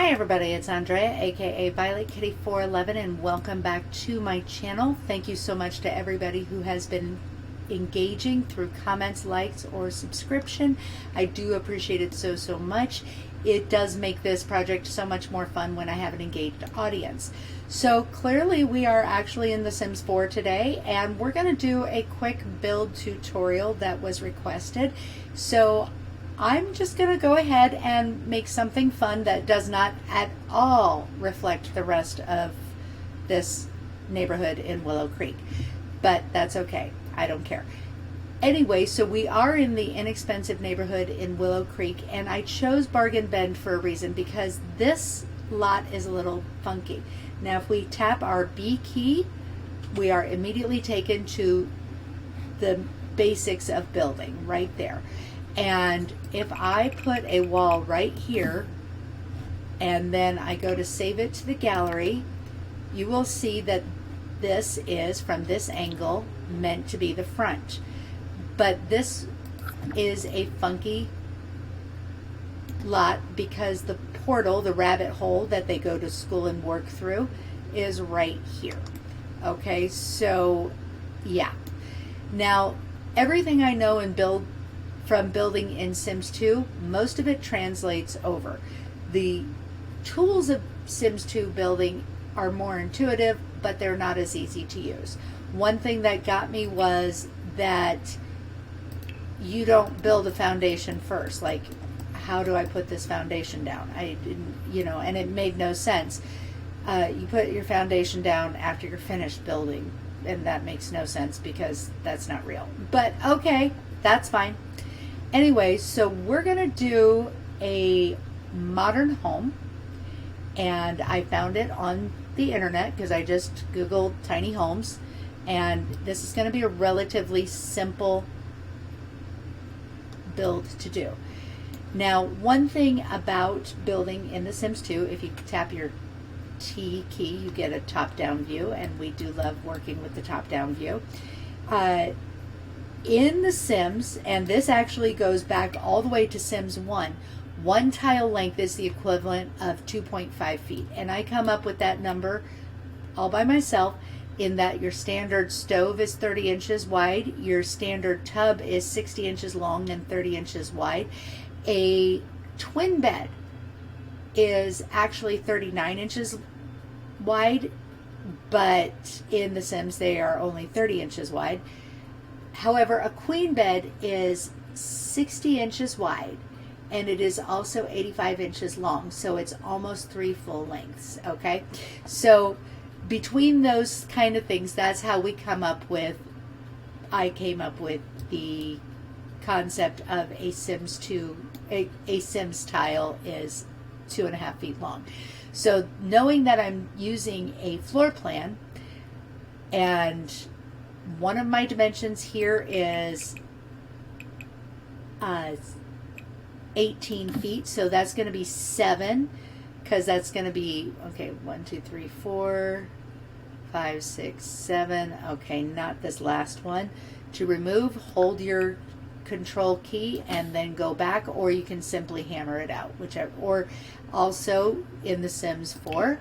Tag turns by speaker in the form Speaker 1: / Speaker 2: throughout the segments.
Speaker 1: Hi everybody, it's Andrea, aka VioletKitty411, and welcome back to my channel. Thank you so much to everybody who has been engaging through comments, likes, or subscription. I do appreciate it so much. It does make this project so much more fun when I have an engaged audience. So clearly we are actually in The Sims 4 today, and we're going to do a quick build tutorial that was requested. So I'm just going to go ahead and make something fun that does not at all reflect the rest of this neighborhood in Willow Creek. But that's okay. I don't care. Anyway, so we are in the inexpensive neighborhood in Willow Creek, and I chose Bargain Bend for a reason because this lot is a little funky. Now, if we tap our B key, we are immediately taken to the basics of building right there. And if I put a wall right here and then I go to save it to the gallery, you will see that this is, from this angle, meant to be the front. But this is a funky lot because the portal, the rabbit hole that they go to school and work through, is right here. Okay, so yeah. Now, everything I know in from building in Sims 2, most of it translates over. The tools of Sims 2 building are more intuitive, but they're not as easy to use. One thing that got me was that you don't build a foundation first. Like, how do I put this foundation down? I didn't, and it made no sense. You put your foundation down after you're finished building, and that makes no sense because that's not real. But okay, that's fine. Anyway, so we're gonna do a modern home, and I found it on the internet because I just Googled tiny homes, and this is gonna be a relatively simple build to do. Now, one thing about building in The Sims 2, if you tap your T key, you get a top-down view, and we do love working with the top-down view. In The Sims, and this actually goes back all the way to Sims 1, one tile length is the equivalent of 2.5 feet. And I come up with that number all by myself, in that your standard stove is 30 inches wide, your standard tub is 60 inches long and 30 inches wide. A twin bed is actually 39 inches wide, but in The Sims they are only 30 inches wide. However, a queen bed is 60 inches wide, and it is also 85 inches long, so it's almost 3 full lengths, okay? So between those kind of things, that's how we come up with, I came up with the concept of a Sims 2, a Sims tile is 2.5 feet long. So knowing that I'm using a floor plan, and one of my dimensions here is 18 feet, so that's going to be 7, because that's going to be, okay, 1, 2, 3, 4, 5, 6, 7, okay, not this last one. To remove, hold your control key and then go back, or you can simply hammer it out, whichever. Or also in The Sims 4,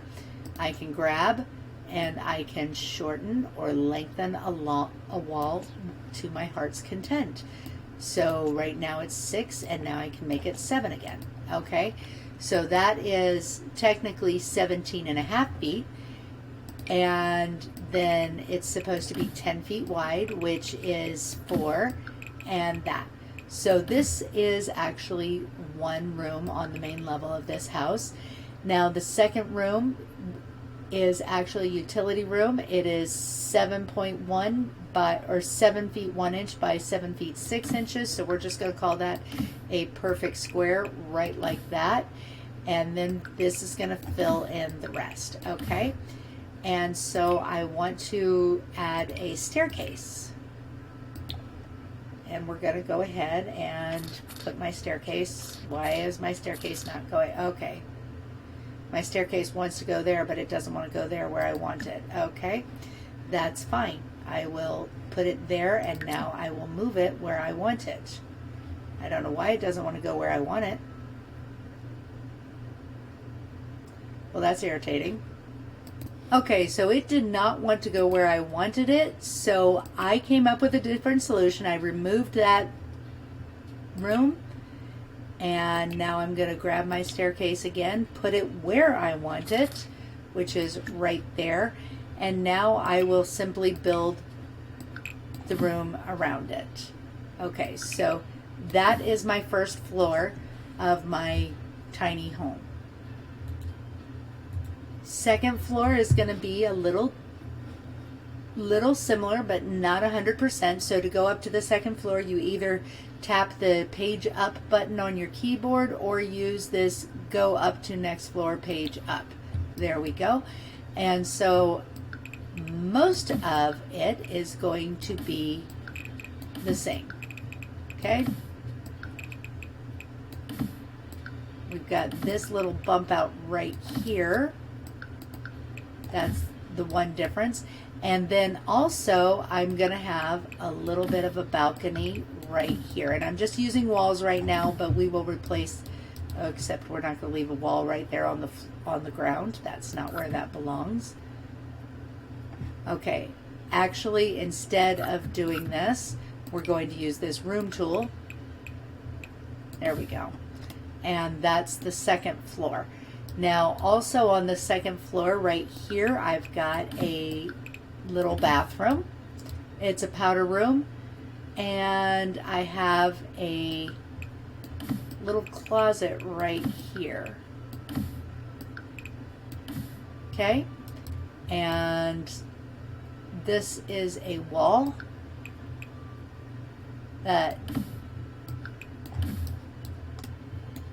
Speaker 1: I can grab and I can shorten or lengthen a wall to my heart's content. So right now it's 6, and now I can make it 7 again. Okay, so that is technically 17.5 feet, and then it's supposed to be 10 feet wide, which is 4, and that. So this is actually one room on the main level of this house. Now the second room is actually a utility room. It is 7.1 by, or 7 feet 1 inch by 7 feet 6 inches. So we're just going to call that a perfect square, right like that. And then this is going to fill in the rest. Okay. And so I want to add a staircase. And we're going to go ahead and put my staircase. Why is my staircase not going? Okay. My staircase wants to go there, but it doesn't want to go there where I want it. Okay, that's fine. I will put it there, and now I will move it where I want it. I don't know why it doesn't want to go where I want it. Well, that's irritating. Okay, so it did not want to go where I wanted it, so I came up with a different solution. I removed that room, and now I'm going to grab my staircase again, put it where I want it, which is right there, and now I will simply build the room around it. Okay, so that is my first floor of my tiny home. Second floor is going to be a little similar, but not 100%. So to go up to the second floor, you either tap the page up button on your keyboard or use this go up to next floor page up. There we go. And so most of it is going to be the same. Okay. We've got this little bump out right here. That's the one difference. And then also I'm going to have a little bit of a balcony right here. And I'm just using walls right now, but we will replace, except we're not going to leave a wall right there on the ground. That's not where that belongs. Okay, actually, instead of doing this, we're going to use this room tool. There we go. And that's the second floor. Now, also on the second floor right here, I've got a little bathroom. It's a powder room, and I have a little closet right here. Okay, and this is a wall that,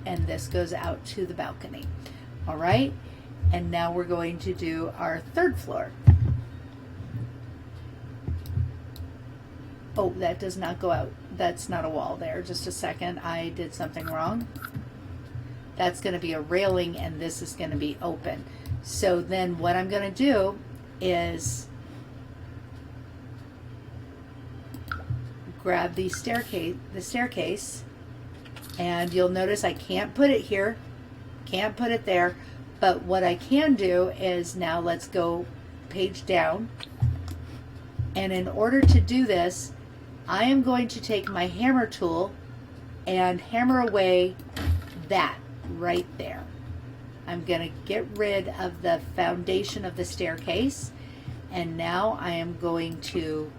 Speaker 1: and this goes out to the balcony. All right, and now we're going to do our third floor. Oh, that does not go out. That's not a wall there. Just a second, I did something wrong. That's going to be a railing, and this is going to be open. So then what I'm going to do is grab the staircase, and you'll notice I can't put it here. Can't put it there, but what I can do is, now let's go page down, and in order to do this, I am going to take my hammer tool and hammer away that right there. I'm going to get rid of the foundation of the staircase, and now I am going to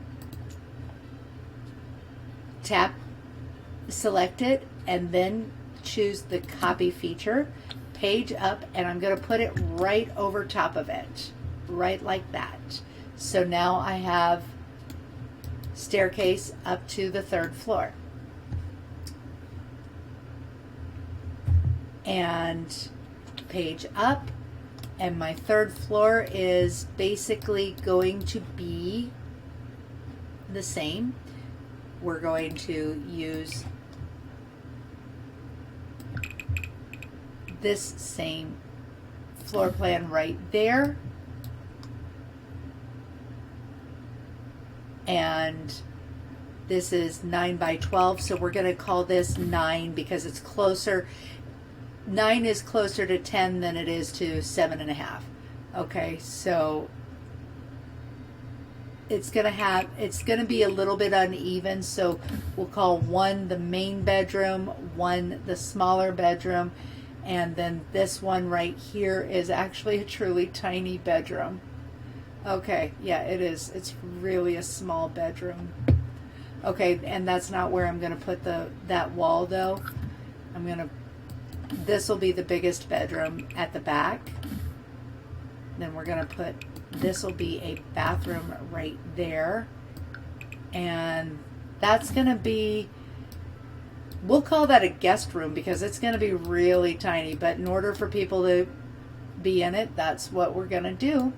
Speaker 1: select it, and then choose the copy feature, page up, and I'm going to put it right over top of it, right like that. So now I have staircase up to the third floor. And page up, and my third floor is basically going to be the same. We're going to use this same floor plan right there, and this is 9 by 12, so we're going to call this 9 because it's closer. 9 is closer to 10 than it is to 7.5. Okay, so it's going to be a little bit uneven, so we'll call 1 the main bedroom, 1 the smaller bedroom, and then this one right here is actually a truly tiny bedroom. Okay, yeah, it is. It's really a small bedroom. Okay, and that's not where I'm going to put that wall though. This will be the biggest bedroom at the back. Then we're going to put, this will be a bathroom right there. And that's going to be, we'll call that a guest room because it's going to be really tiny, but in order for people to be in it, that's what we're going to do.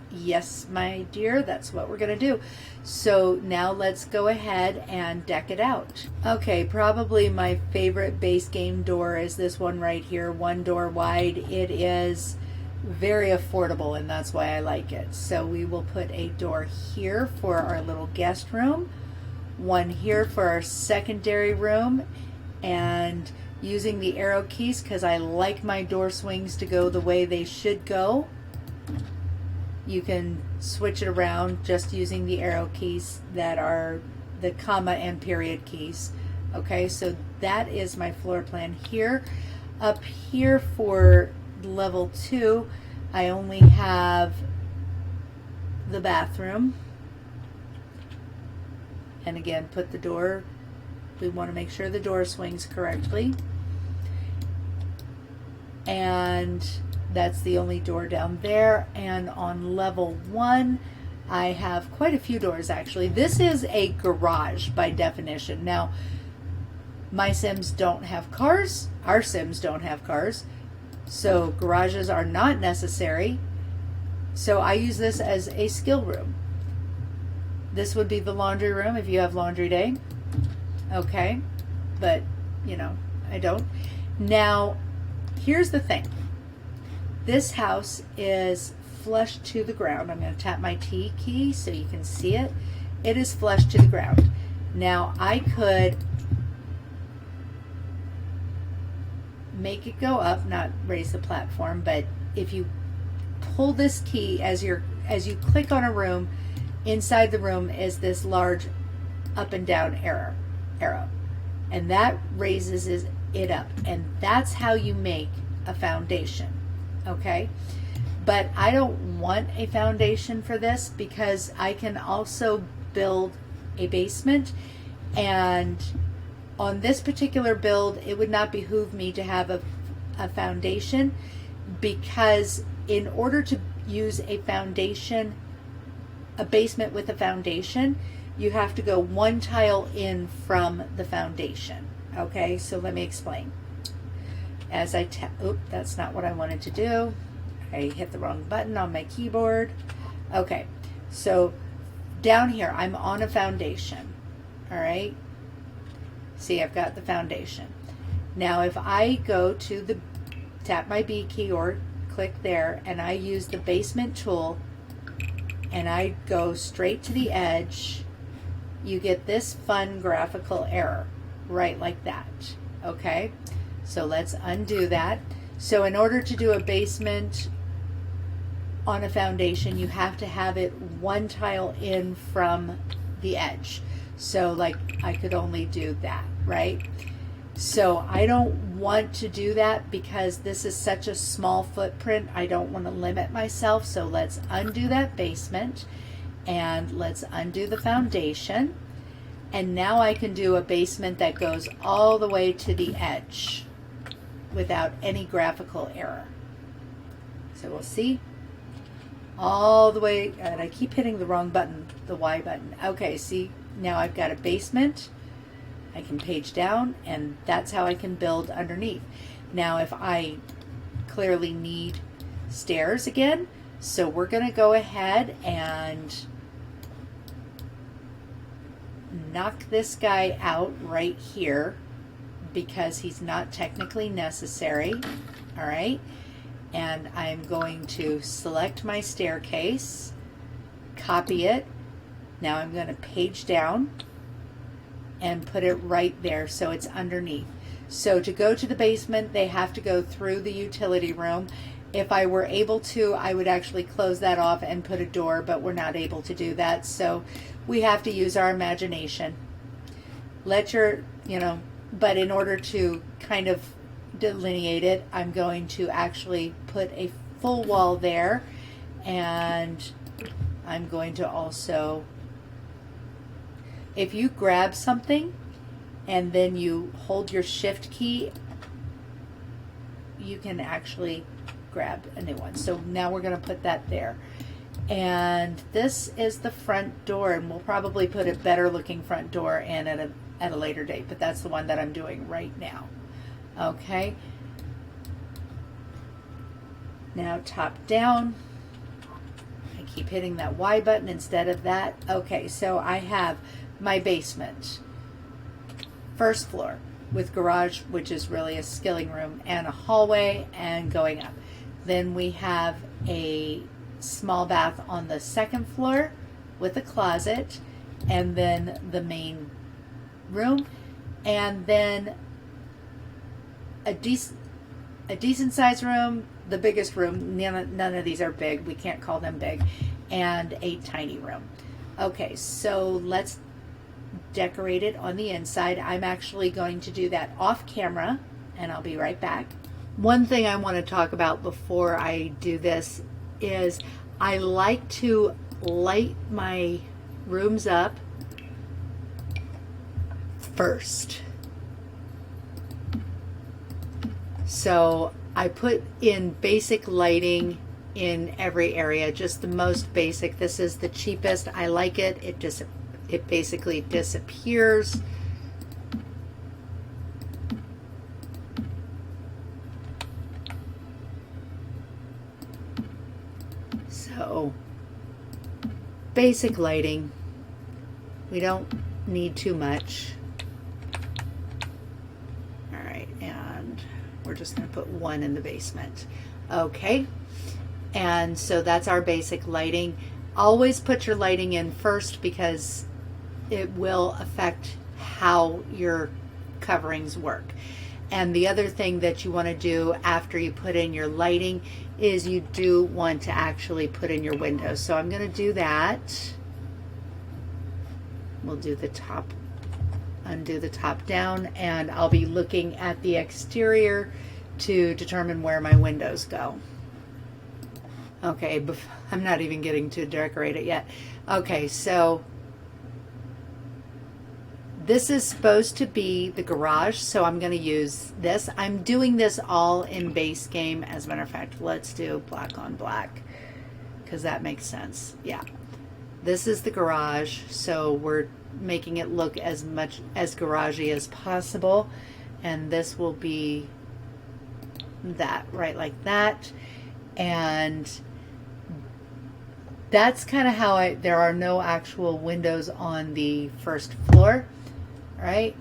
Speaker 1: Yes, my dear, that's what we're going to do. So now let's go ahead and deck it out. Okay, probably my favorite base game door is this one right here, 1 door wide. It is very affordable, and that's why I like it. So we will put a door here for our little guest room, 1 here for our secondary room, and using the arrow keys because I like my door swings to go the way they should go. You can switch it around just using the arrow keys that are the comma and period keys. Okay, so that is my floor plan here. Up here for level 2, I only have the bathroom. And again, put the door, we want to make sure the door swings correctly. And that's the only door down there. And on level 1, I have quite a few doors actually. This is a garage by definition. Now, my Sims don't have cars. Our Sims don't have cars. So garages are not necessary. So I use this as a skill room. This would be the laundry room if you have laundry day. Okay, but you know, I don't. Now, here's the thing. This house is flush to the ground. I'm going to tap my T key so you can see it. It is flush to the ground. Now, I could make it go up, not raise the platform, but if you pull this key as you click on a room, inside the room is this large up and down arrow, and that raises it up, and that's how you make a foundation. Okay, but I don't want a foundation for this because I can also build a basement, and on this particular build it would not behoove me to have a foundation, because in order to use a foundation, a basement with a foundation, you have to go one tile in from the foundation. Okay, so let me explain. As I oop, that's not what I wanted to do. I hit the wrong button on my keyboard. Okay, so down here I'm on a foundation. All right, see, I've got the foundation. Now if I go to the tap my B key or click there and I use the basement tool and I go straight to the edge, you get this fun graphical error right like that. Okay, so let's undo that. So in order to do a basement on a foundation, you have to have it one tile in from the edge. So like I could only do that, right? So I don't want to do that because this is such a small footprint. I don't want to limit myself. So let's undo that basement and let's undo the foundation. And now I can do a basement that goes all the way to the edge without any graphical error. So we'll see all the way, and I keep hitting the wrong button, the Y button. Okay, see, now I've got a basement. I can page down, and that's how I can build underneath. Now if I clearly need stairs again, so we're going to go ahead and knock this guy out right here because he's not technically necessary. All right, and I'm going to select my staircase, copy it. Now I'm going to page down and put it right there so it's underneath. So to go to the basement, they have to go through the utility room. If I were able to, I would actually close that off and put a door, but we're not able to do that. So we have to use our imagination. Let your, but in order to kind of delineate it, I'm going to actually put a full wall there, and I'm going to also, if you grab something and then you hold your shift key, you can actually grab a new one. So now we're going to put that there. And this is the front door, and we'll probably put a better looking front door in at a later date, but that's the one that I'm doing right now. Okay. Now top down. I keep hitting that Y button instead of that. Okay, so I have my basement, first floor with garage, which is really a skilling room, and a hallway and going up. Then we have a small bath on the second floor with a closet, and then the main room, and then a decent sized room, the biggest room, none of these are big, we can't call them big, and a tiny room. Okay, so let's decorate it on the inside. I'm actually going to do that off camera, and I'll be right back. One thing I want to talk about before I do this is I like to light my rooms up first. So I put in basic lighting in every area, just the most basic. This is the cheapest. I like it. It basically disappears. So basic lighting. We don't need too much. All right, and we're just going to put one in the basement. Okay, and so that's our basic lighting. Always put your lighting in first because it will affect how your coverings work. And the other thing that you want to do after you put in your lighting is you do want to actually put in your windows. So I'm going to do that. We'll do the top, undo the top down, and I'll be looking at the exterior to determine where my windows go. Okay, I'm not even getting to decorate it yet. Okay, so this is supposed to be the garage, so I'm going to use this. I'm doing this all in base game. As a matter of fact, let's do black on black because that makes sense. Yeah, this is the garage, so we're making it look as much as garagey as possible, and this will be that, right, like that. And that's kind of how there are no actual windows on the first floor. Right?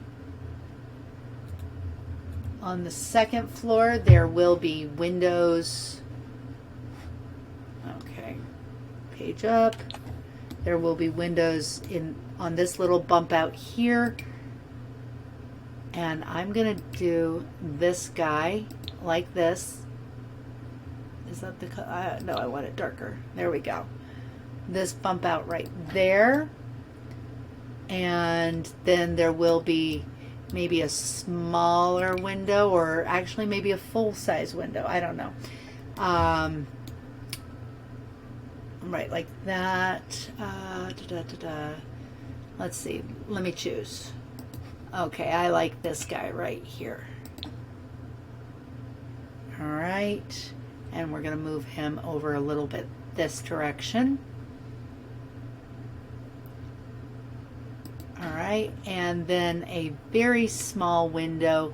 Speaker 1: On the second floor, there will be windows. Okay, page up. There will be windows on this little bump out here. And I'm going to do this guy like this. Is that the color? No, I want it darker. There we go. This bump out right there. And then there will be maybe a smaller window, or actually maybe a full-size window. I don't know. Right, like that. Let's see. Let me choose. Okay, I like this guy right here. All right. And we're going to move him over a little bit this direction. All right, and then a very small window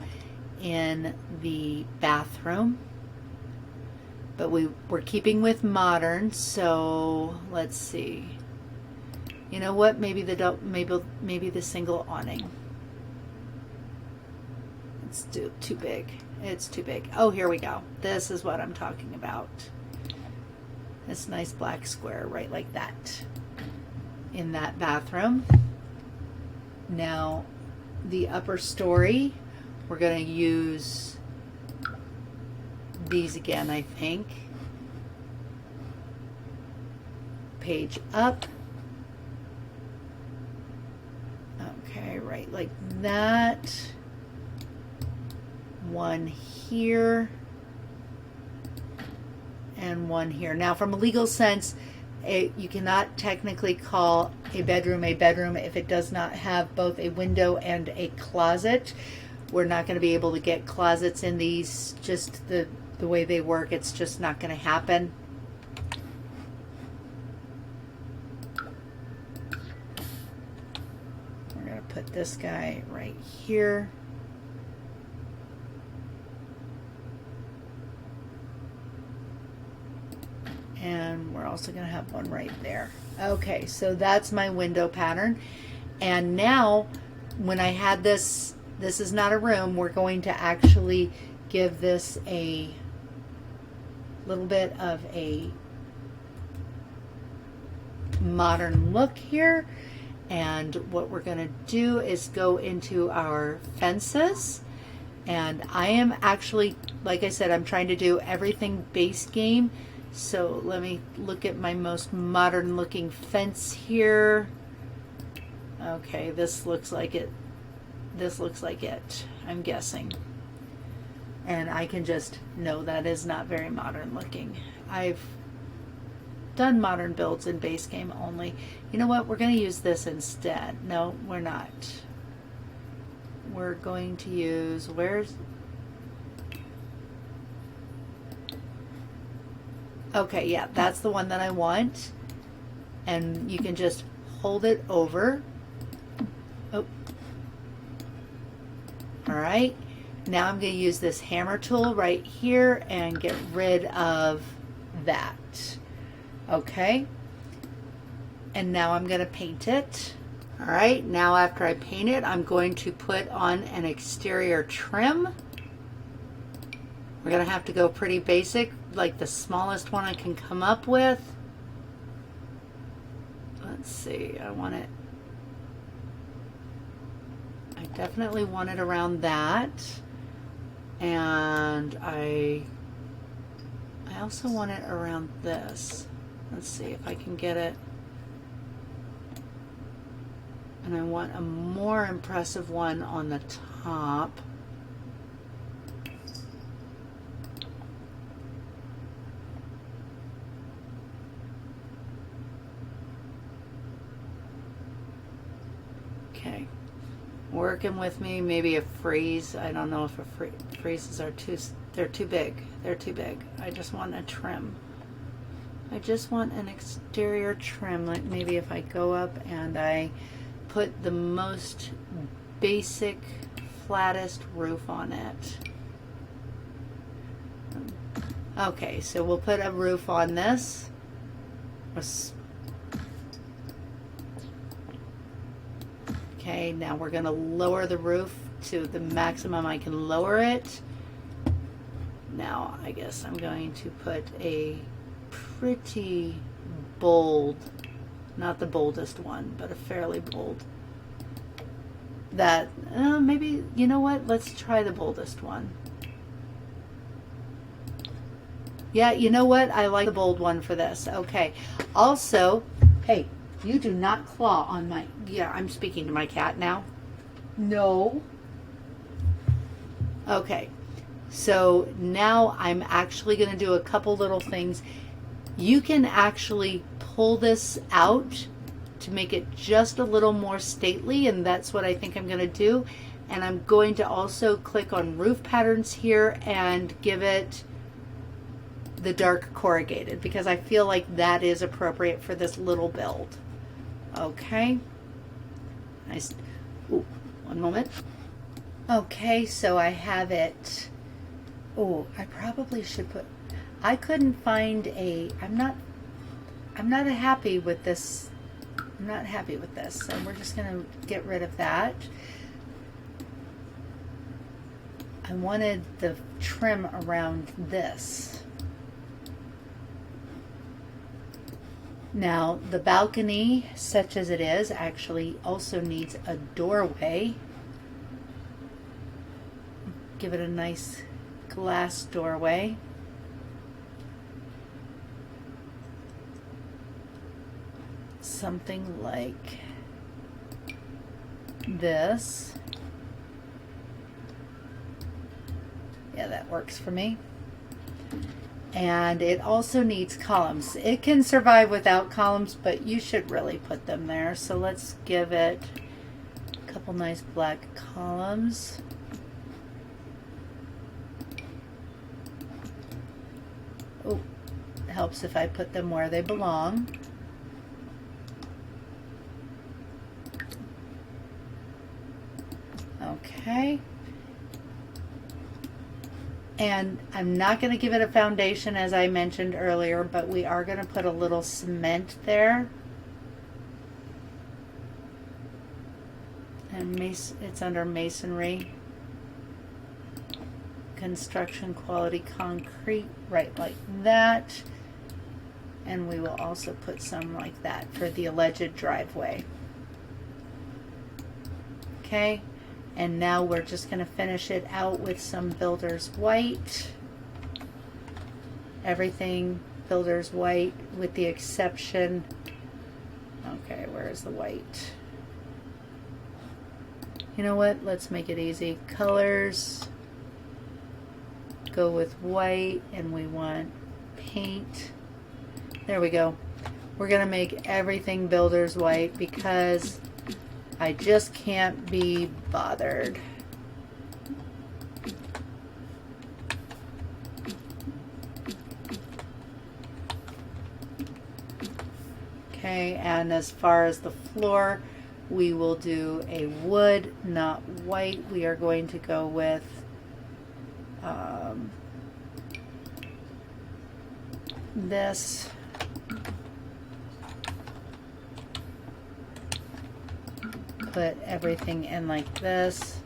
Speaker 1: in the bathroom. But we're keeping with modern, so let's see. You know what? Maybe the single awning. It's too big. It's too big. Oh, here we go. This is what I'm talking about. This nice black square right like that in that bathroom. Now, the upper story, we're going to use these again, I think. Page up. Okay, right like that. One here. And one here. Now, from a legal sense, you cannot technically call a bedroom if it does not have both a window and a closet. We're not going to be able to get closets in these, just the way they work. It's just not going to happen. We're going to put this guy right here. And we're also going to have one right there. Okay, so that's my window pattern. And now, when I had this is not a room, we're going to actually give this a little bit of a modern look here. And what we're going to do is go into our fences. And I am actually, like I said, I'm trying to do everything base game. So let me look at my most modern looking fence here. Okay, this looks like it. This looks like it, I'm guessing. And I can just know that is not very modern looking. I've done modern builds in base game only. You know what? We're going to use this instead. No, we're not. We're going to use, where's, okay, yeah, that's the one that I want. And you can just hold it over. Oh. All right. Now I'm going to use this hammer tool right here and get rid of that. Okay. And now I'm going to paint it. All right. Now after I paint it, I'm going to put on an exterior trim. We're going to have to go pretty basic, like the smallest one I can come up with. Let's see. I want it. I definitely want it around that. And I also want it around this. Let's see if I can get it. And I want a more impressive one on the top. Okay. Working with me, maybe a freeze. I don't know if freezes are they're too big. They're too big. I just want a trim. I just want an exterior trim. Like maybe if I go up and I put the most basic, flattest roof on it. Okay, so we'll put a roof on this. Okay, now we're going to lower the roof to the maximum I can lower it. Now I guess I'm going to put a pretty bold, not the boldest one, but a fairly bold. That, maybe, you know what? Let's try the boldest one. Yeah, you know what? I like the bold one for this. Okay. Also, hey, you do not claw on my, yeah, I'm speaking to my cat now. No. Okay. So now I'm actually going to do a couple little things. You can actually pull this out to make it just a little more stately, and that's what I think I'm going to do. And I'm going to also click on roof patterns here and give it the dark corrugated because I feel like that is appropriate for this little build. Okay. Nice. Ooh, one moment. Okay, so I have it. Oh, I probably should put, I couldn't find a, I'm not happy with this. I'm not happy with this. So we're just going to get rid of that. I wanted the trim around this. Now, the balcony, such as it is, actually also needs a doorway. Give it a nice glass doorway. Something like this. Yeah, that works for me. And it also needs columns. It can survive without columns, but you should really put them there. So let's give it a couple nice black columns. Oh, it helps if I put them where they belong. Okay. And I'm not going to give it a foundation as I mentioned earlier, but we are going to put a little cement there. And it's under masonry. Construction quality concrete, right like that. And we will also put some like that for the alleged driveway. Okay. And now we're just going to finish it out with some builder's white. Everything builder's white with the exception, okay, where's the white? You know what, let's make it easy. Colors, go with white, and we want paint. There we go. We're going to make everything builder's white because I just can't be bothered. Okay, and as far as the floor, we will do a wood, not white. We are going to go with this. Put everything in like this.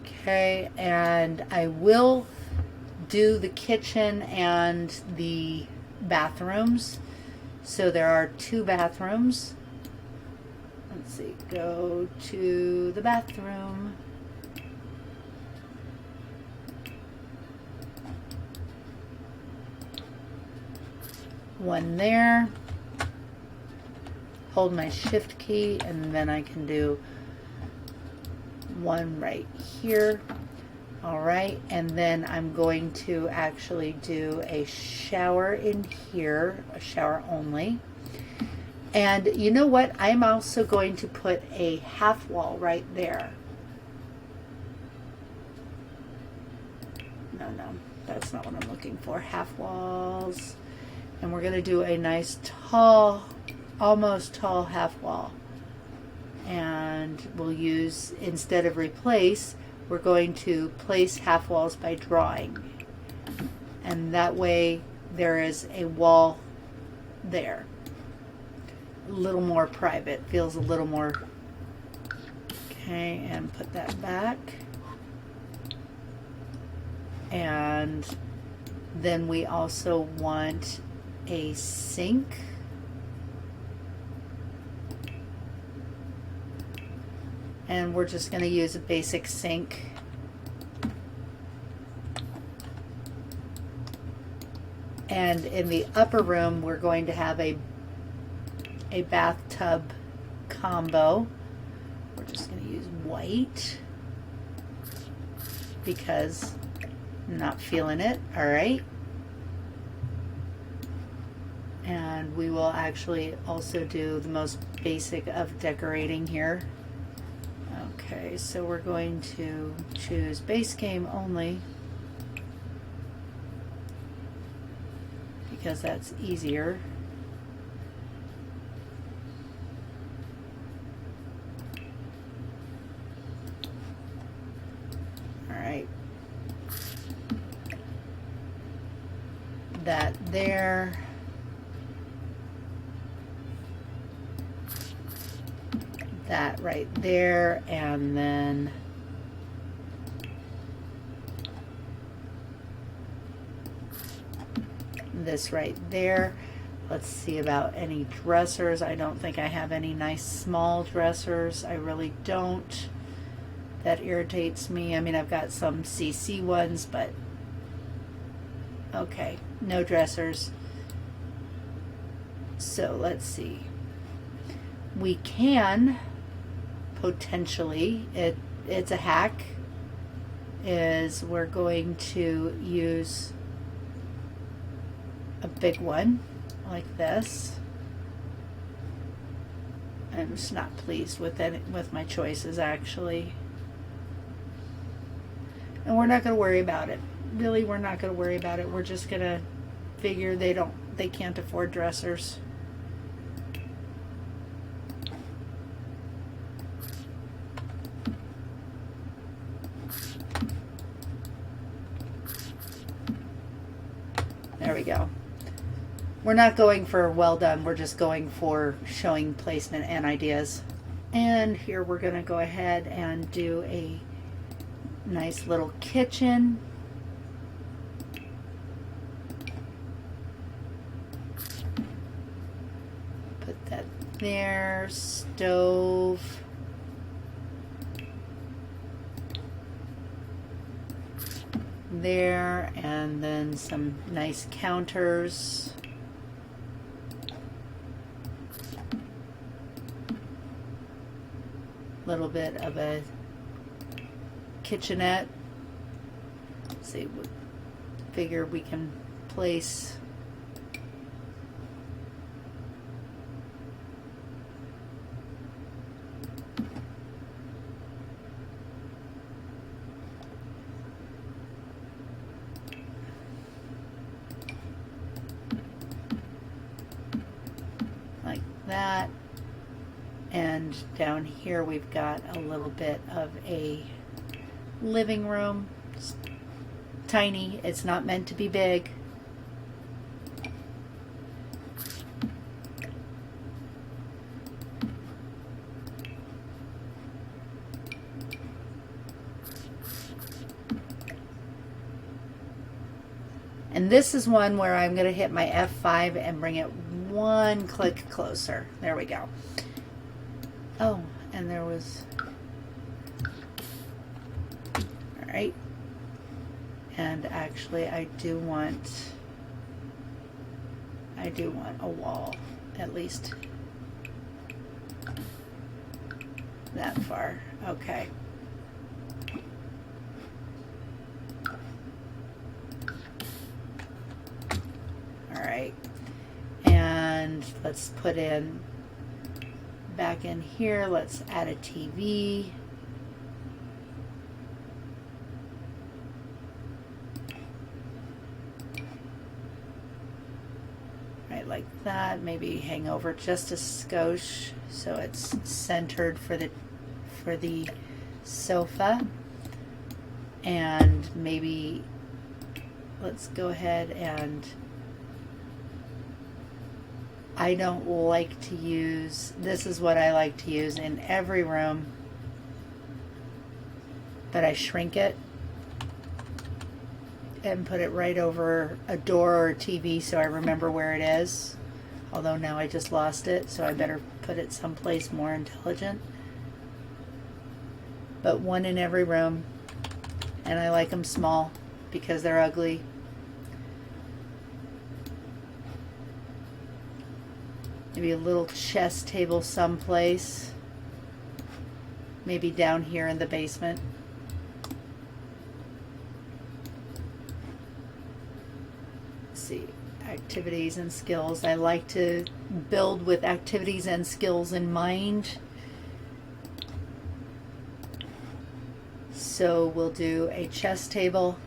Speaker 1: Okay, and I will do the kitchen and the bathrooms. So there are 2 bathrooms. Let's see, go to the bathroom. One there. Hold my shift key and then I can do one right here. All right, and then I'm going to actually do a shower in here, a shower only. And you know what? I'm also going to put a half wall right there. No, that's not what I'm looking for. Half walls. And we're going to do a nice tall, almost tall half wall. And we'll use, instead of replace, we're going to place half walls by drawing. And that way there is a wall there. A little more private, feels a little more. Okay, and put that back. And then we also want a sink. And we're just going to use a basic sink. And in the upper room, we're going to have a bathtub combo. We're just going to use white because I'm not feeling it. All right. And we will actually also do the most basic of decorating here. Okay, so we're going to choose base game only because that's easier. All right. That there. That right there, and then this right there. Let's see about any dressers. I don't think I have any nice small dressers. I really don't. That irritates me. I mean, I've got some CC ones, but okay, no dressers. So let's see. We can potentially, it's a hack, is we're going to use a big one like this. I'm just not pleased with it, with my choices actually. And we're not going to worry about it. Really, we're not going to worry about it. We're just going to figure they can't afford dressers. There we go. We're not going for well done, we're just going for showing placement and ideas. And here we're going to go ahead and do a nice little kitchen. there, stove. There, and then some nice counters. Little bit of a kitchenette. Let's see, figure we can place like that. And down here we've got a little bit of a living room. It's tiny, it's not meant to be big. And this is one where I'm going to hit my F5 and bring it one click closer. There we go. Oh, and there was, all right. And actually I do want a wall, at least that far. Okay. All right. And let's put in, back in here, let's add a TV. Right, like that. Maybe hang over just a skosh so it's centered for the sofa. And maybe let's go ahead and, I don't like to use, this is what I like to use in every room, but I shrink it and put it right over a door or a TV so I remember where it is. Although now I just lost it, so I better put it someplace more intelligent. But one in every room, and I like them small because they're ugly. Maybe a little chess table someplace. Maybe down here in the basement. Let's see, activities and skills. I like to build with activities and skills in mind. So we'll do a chess table.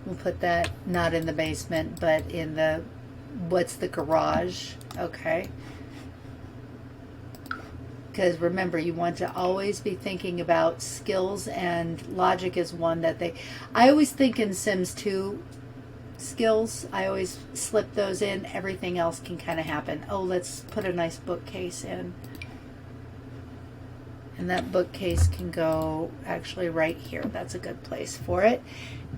Speaker 1: We'll put that not in the basement, but in the, what's the garage? Okay. Because remember, you want to always be thinking about skills, and logic is one that I always think in Sims 2 skills, I always slip those in. Everything else can kind of happen. Oh, let's put a nice bookcase in. And that bookcase can go actually right here. That's a good place for it.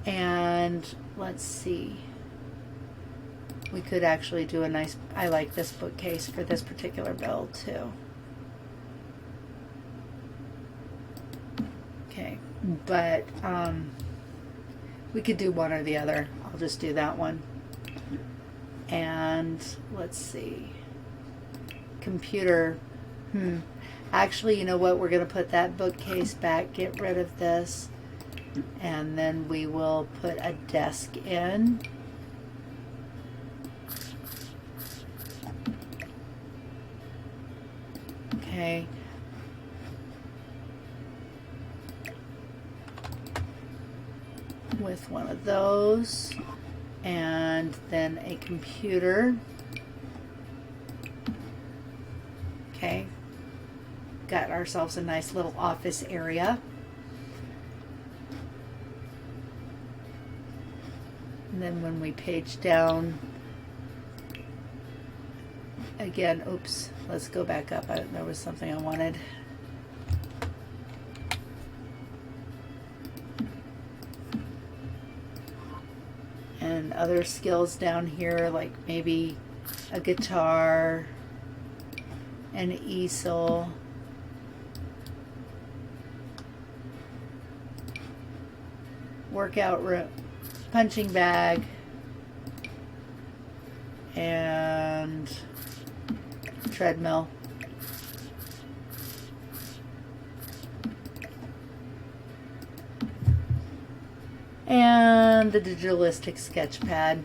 Speaker 1: And let's see. We could actually do a nice, I like this bookcase for this particular build too. Okay, but we could do one or the other. I'll just do that one. And let's see. Computer. Actually, you know what? We're going to put that bookcase back, get rid of this, and then we will put a desk in. Okay. With one of those, and then a computer. Okay. Got ourselves a nice little office area. And then when we page down, again, oops, let's go back up. There was something I wanted. And other skills down here, like maybe a guitar. an easel. Workout room, punching bag, and treadmill. And the digitalistic sketch pad.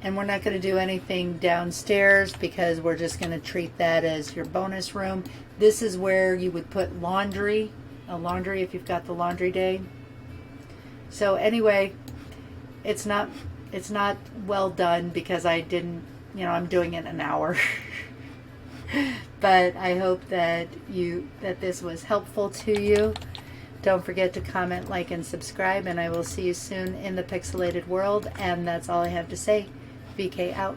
Speaker 1: And we're not going to do anything downstairs because we're just going to treat that as your bonus room. This is where you would put laundry, a laundry if you've got the laundry day. So anyway, it's not well done because I didn't, you know, I'm doing it in an hour. But I hope that this was helpful to you. Don't forget to comment, like, and subscribe, and I will see you soon in the pixelated world. And that's all I have to say. VK out.